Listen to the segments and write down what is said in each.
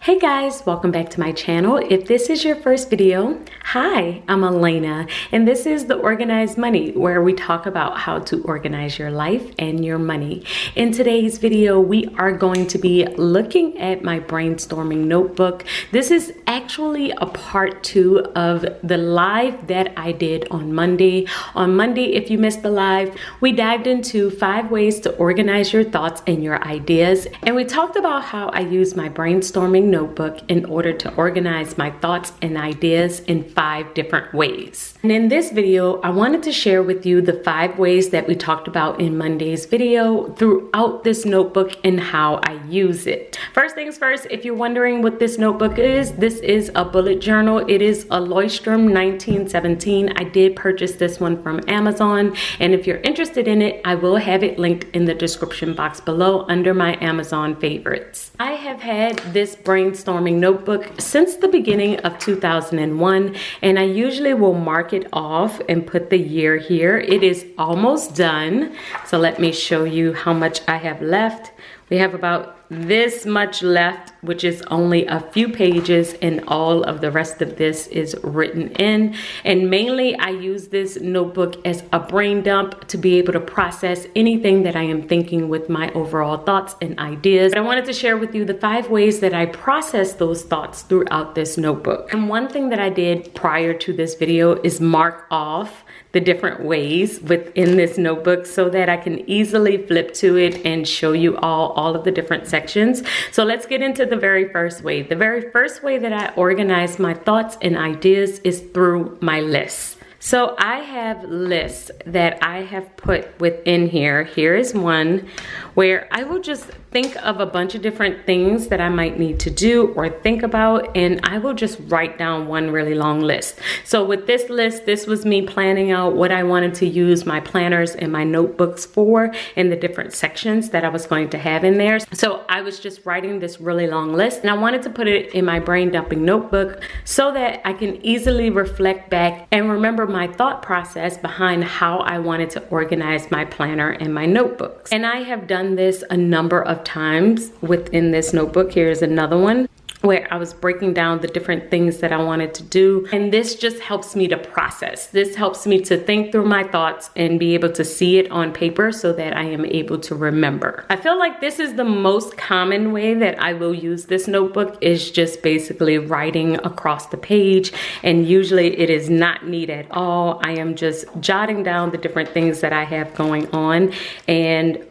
Hey guys, welcome back to my channel. If this is your first video, hi, I'm Alaina, and this is the Organized Money, where we talk about how to organize your life and your money. In today's video, we are going to be looking at my brainstorming notebook. This is actually a part 2 of the live that I did on Monday. On Monday, if you missed the live, we dived into 5 ways to organize your thoughts and your ideas, and we talked about how I use my brainstorming notebook in order to organize my thoughts and ideas in 5 different ways. And in this video, I wanted to share with you the 5 ways that we talked about in Monday's video throughout this notebook and how I use it. First things first, if you're wondering what this notebook is, this is a bullet journal. It is a Leuchtturm 1917. I did purchase this one from Amazon, and if you're interested in it, I will have it linked in the description box below under my Amazon favorites. I have had this brainstorming notebook since the beginning of 2001, and I usually will mark it off and put the year here. It is almost done, so let me show you how much I have left. We have about this much left, which is only a few pages, and all of the rest of this is written in. And mainly I use this notebook as a brain dump to be able to process anything that I am thinking with my overall thoughts and ideas. But I wanted to share with you the 5 ways that I process those thoughts throughout this notebook. And one thing that I did prior to this video is mark off the different ways within this notebook so that I can easily flip to it and show you all of the different sections. So let's get into the very first way. The very first way that I organize my thoughts and ideas is through my lists. So I have lists that I have put within here. Here is one where I will just think of a bunch of different things that I might need to do or think about, and I will just write down one really long list. So with this list, this was me planning out what I wanted to use my planners and my notebooks for in the different sections that I was going to have in there. So I was just writing this really long list, and I wanted to put it in my brain dumping notebook so that I can easily reflect back and remember my thought process behind how I wanted to organize my planner and my notebooks. And I have done this a number of times within this notebook. Here's another one where I was breaking down the different things that I wanted to do. And this just helps me to process. This helps me to think through my thoughts and be able to see it on paper so that I am able to remember. I feel like this is the most common way that I will use this notebook, is just basically writing across the page. And usually it is not neat at all. I am just jotting down the different things that I have going on. And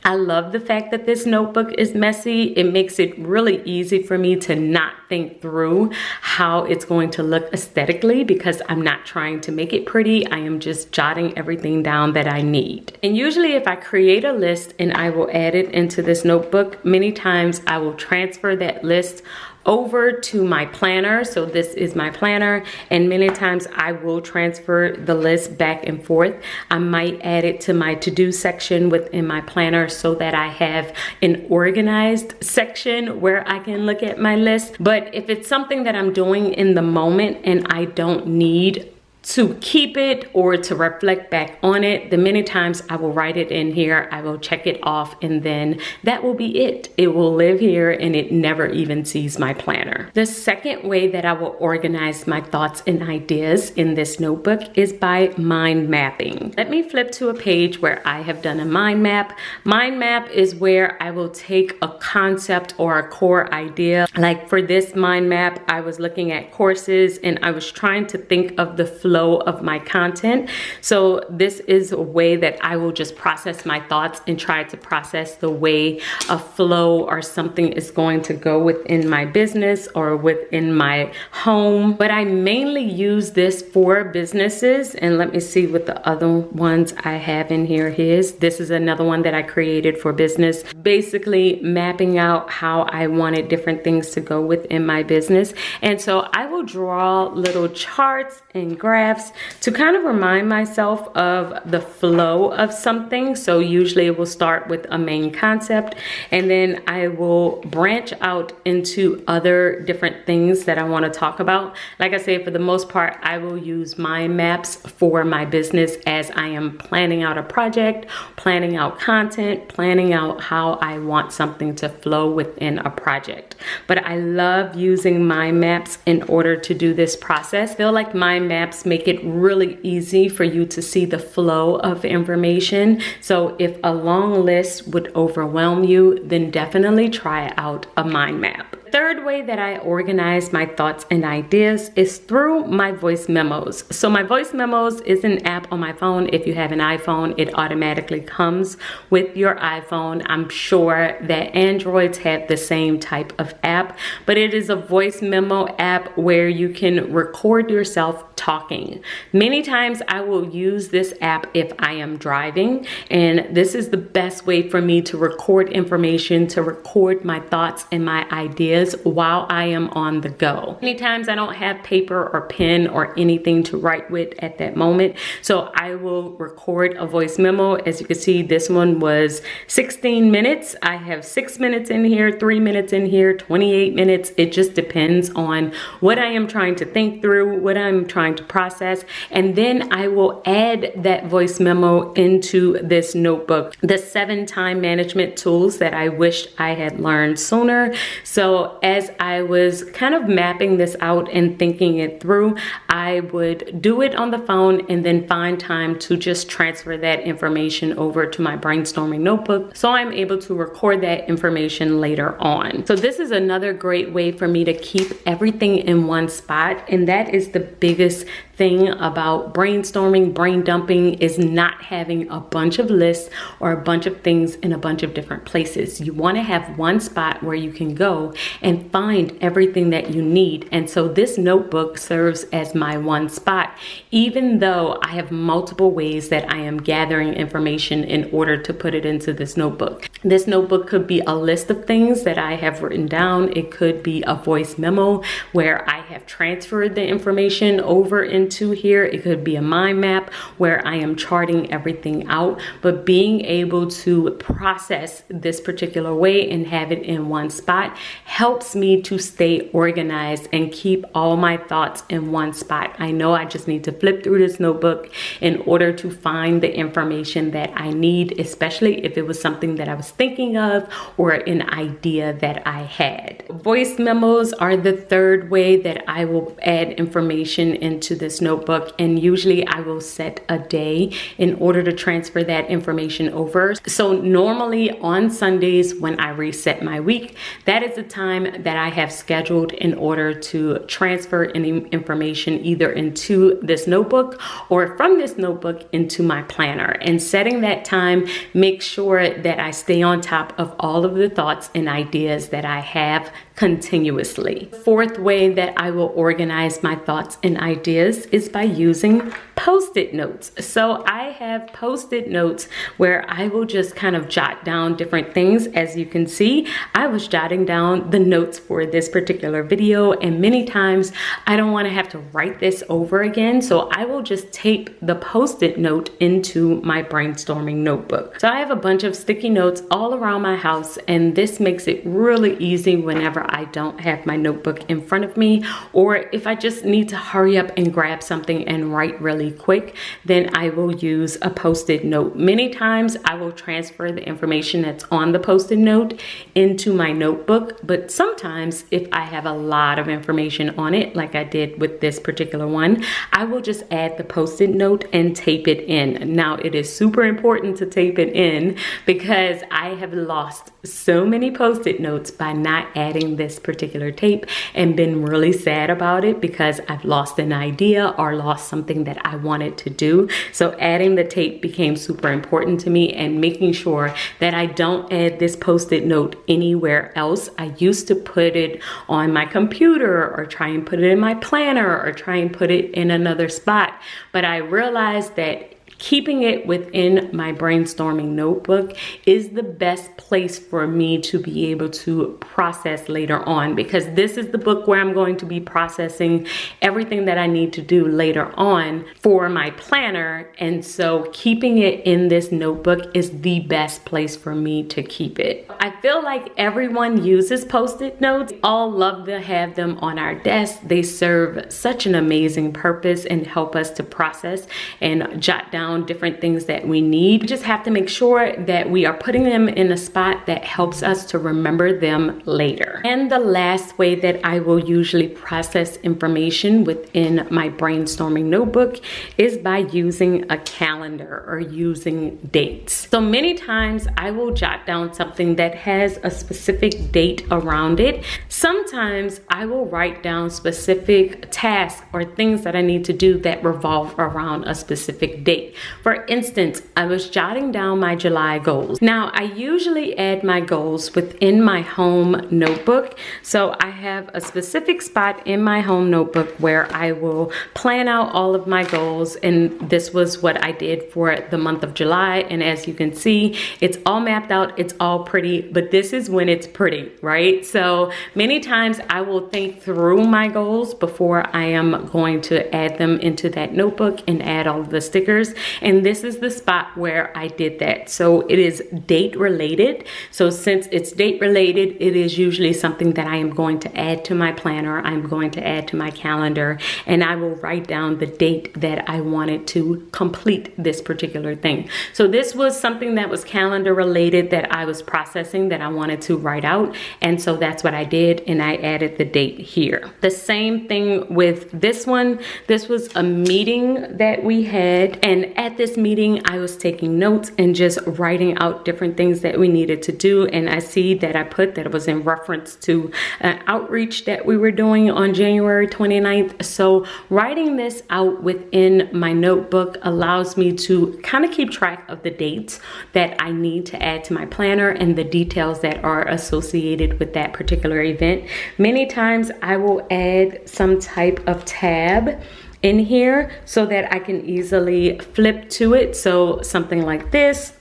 I love the fact that this notebook is messy. It makes it really easy for me to not think through how it's going to look aesthetically, because I'm not trying to make it pretty. I am just jotting everything down that I need. And usually if I create a list and I will add it into this notebook, many times I will transfer that list over to my planner. So this is my planner, and many times I will transfer the list back and forth. I might add it to my to-do section within my planner so that I have an organized section where I can look at my list. But if it's something that I'm doing in the moment and I don't need to keep it or to reflect back on it, then many times I will write it in here, I will check it off, and then that will be it. It will live here and it never even sees my planner. The second way that I will organize my thoughts and ideas in this notebook is by mind mapping. Let me flip to a page where I have done a mind map. Mind map is where I will take a concept or a core idea. Like for this mind map, I was looking at courses and I was trying to think of the flow of my content. So this is a way that I will just process my thoughts and try to process the way a flow or something is going to go within my business or within my home. But I mainly use this for businesses. And let me see what the other ones I have in here is. This is another one that I created for business, basically mapping out how I wanted different things to go within my business. And so I will draw little charts and graphs paragraphs to kind of remind myself of the flow of something. So usually it will start with a main concept, and then I will branch out into other different things that I want to talk about. Like I say, for the most part, I will use mind maps for my business as I am planning out a project, planning out content, planning out how I want something to flow within a project. But I love using mind maps in order to do this process. I feel like mind maps make it really easy for you to see the flow of information. So if a long list would overwhelm you, then definitely try out a mind map. Third way that I organize my thoughts and ideas is through my voice memos. So my voice memos is an app on my phone. If you have an iPhone, it automatically comes with your iPhone. I'm sure that Androids have the same type of app, but it is a voice memo app where you can record yourself talking. Many times I will use this app if I am driving, and this is the best way for me to record information, to record my thoughts and my ideas while I am on the go. Many times I don't have paper or pen or anything to write with at that moment, so I will record a voice memo. As you can see, this one was 16 minutes. I have 6 minutes in here, 3 minutes in here, 28 minutes. It just depends on what I am trying to think through, what I'm trying to process, and then I will add that voice memo into this notebook. The 7 time management tools that I wished I had learned sooner. So as I was kind of mapping this out and thinking it through, I would do it on the phone and then find time to just transfer that information over to my brainstorming notebook, so I'm able to record that information later on. So this is another great way for me to keep everything in one spot, and that is the biggest thing about brainstorming, brain dumping, is not having a bunch of lists or a bunch of things in a bunch of different places. You want to have one spot where you can go and find everything that you need. And so this notebook serves as my one spot, even though I have multiple ways that I am gathering information in order to put it into this notebook. This notebook could be a list of things that I have written down. It could be a voice memo where I have transferred the information over into here. It could be a mind map where I am charting everything out. But being able to process this particular way and have it in one spot helps me to stay organized and keep all my thoughts in one spot. I know I just need to flip through this notebook in order to find the information that I need, especially if it was something that I was thinking of or an idea that I had. Voice memos are the third way that I will add information into this notebook, and usually I will set a day in order to transfer that information over. So normally on Sundays when I reset my week, that is the time that I have scheduled in order to transfer any information either into this notebook or from this notebook into my planner. And setting that time makes sure that I stay on top of all of the thoughts and ideas that I have continuously. Fourth way that I will organize my thoughts and ideas is by using post-it notes. So I have post-it notes where I will just kind of jot down different things. As you can see, I was jotting down the notes for this particular video, and many times I don't want to have to write this over again, so I will just tape the post-it note into my brainstorming notebook. So I have a bunch of sticky notes all around my house, and this makes it really easy whenever I don't have my notebook in front of me, or if I just need to hurry up and grab something and write really quick, then I will use a post-it note. Many times I will transfer the information that's on the post-it note into my notebook, but sometimes if I have a lot of information on it, like I did with this particular one, I will just add the post-it note and tape it in. Now, it is super important to tape it in because I have lost so many post-it notes by not adding this particular tape and been really sad about it because I've lost an idea or lost something that I wanted to do. So adding the tape became super important to me, and making sure that I don't add this post-it note anywhere else. I used to put it on my computer or try and put it in my planner or try and put it in another spot, but I realized that keeping it within my brainstorming notebook is the best place for me to be able to process later on, because this is the book where I'm going to be processing everything that I need to do later on for my planner. And so keeping it in this notebook is the best place for me to keep it. I feel like everyone uses Post-it notes. We all love to have them on our desk. They serve such an amazing purpose and help us to process and jot down different things that we need. We just have to make sure that we are putting them in a spot that helps us to remember them later. And the last way that I will usually process information within my brainstorming notebook is by using a calendar or using dates. So many times I will jot down something that has a specific date around it. Sometimes I will write down specific tasks or things that I need to do that revolve around a specific date. For instance, I was jotting down my July goals. Now, I usually add my goals within my home notebook. So I have a specific spot in my home notebook where I will plan out all of my goals. And this was what I did for the month of July. And as you can see, it's all mapped out. It's all pretty, but this is when it's pretty, right? So many times I will think through my goals before I am going to add them into that notebook and add all of the stickers. And this is the spot where I did that. So it is date related. So since it's date related, it is usually something that I am going to add to my planner. I'm going to add to my calendar, and I will write down the date that I wanted to complete this particular thing. So this was something that was calendar related that I was processing that I wanted to write out. And so that's what I did. And I added the date here. The same thing with this one. This was a meeting that we had. And at this meeting, I was taking notes and just writing out different things that we needed to do. And I see that I put that it was in reference to an outreach that we were doing on January 29th. So writing this out within my notebook allows me to kind of keep track of the dates that I need to add to my planner and the details that are associated with that particular event. Many times I will add some type of tab in here so that I can easily flip to it. So something like this,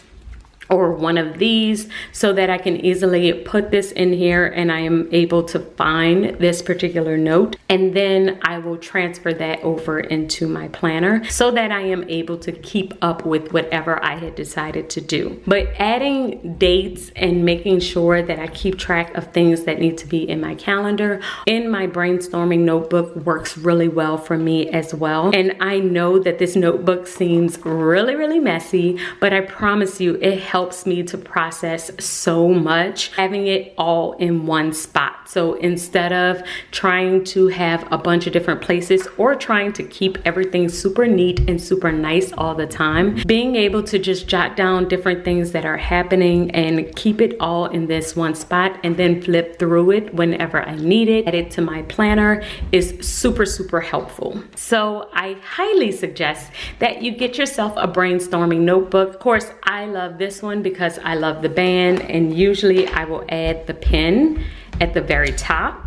or one of these, so that I can easily put this in here and I am able to find this particular note. And then I will transfer that over into my planner so that I am able to keep up with whatever I had decided to do. But adding dates and making sure that I keep track of things that need to be in my calendar in my brainstorming notebook works really well for me as well. And I know that this notebook seems really, really messy, but I promise you it helps me to process so much having it all in one spot. So instead of trying to have a bunch of different places or trying to keep everything super neat and super nice all the time, being able to just jot down different things that are happening and keep it all in this one spot and then flip through it whenever I need it, add it to my planner is super, super helpful. So I highly suggest that you get yourself a brainstorming notebook. Of course, I love this one because I love the band, and usually I will add the pin at the very top.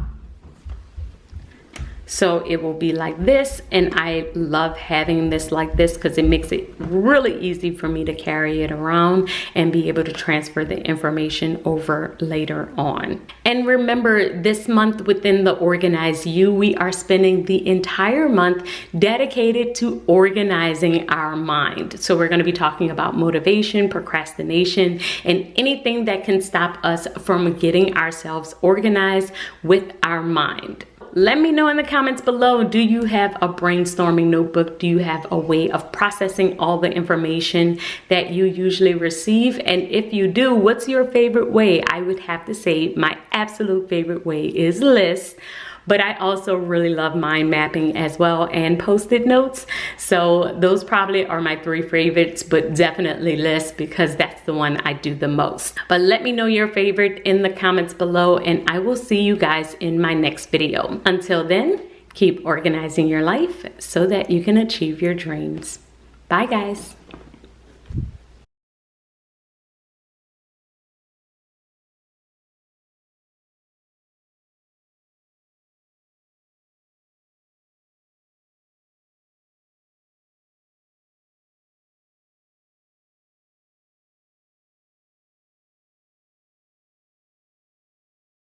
So it will be like this, and I love having this like this because it makes it really easy for me to carry it around and be able to transfer the information over later on. And remember, this month within the Organize You, we are spending the entire month dedicated to organizing our mind. So we're going to be talking about motivation, procrastination, and anything that can stop us from getting ourselves organized with our mind. Let me know in the comments below, do you have a brainstorming notebook? Do you have a way of processing all the information that you usually receive? And if you do, what's your favorite way? I would have to say my absolute favorite way is lists. But I also really love mind mapping as well and Post-it notes. So those probably are my three favorites, but definitely lists because that's the one I do the most. But let me know your favorite in the comments below, and I will see you guys in my next video. Until then, keep organizing your life so that you can achieve your dreams. Bye guys.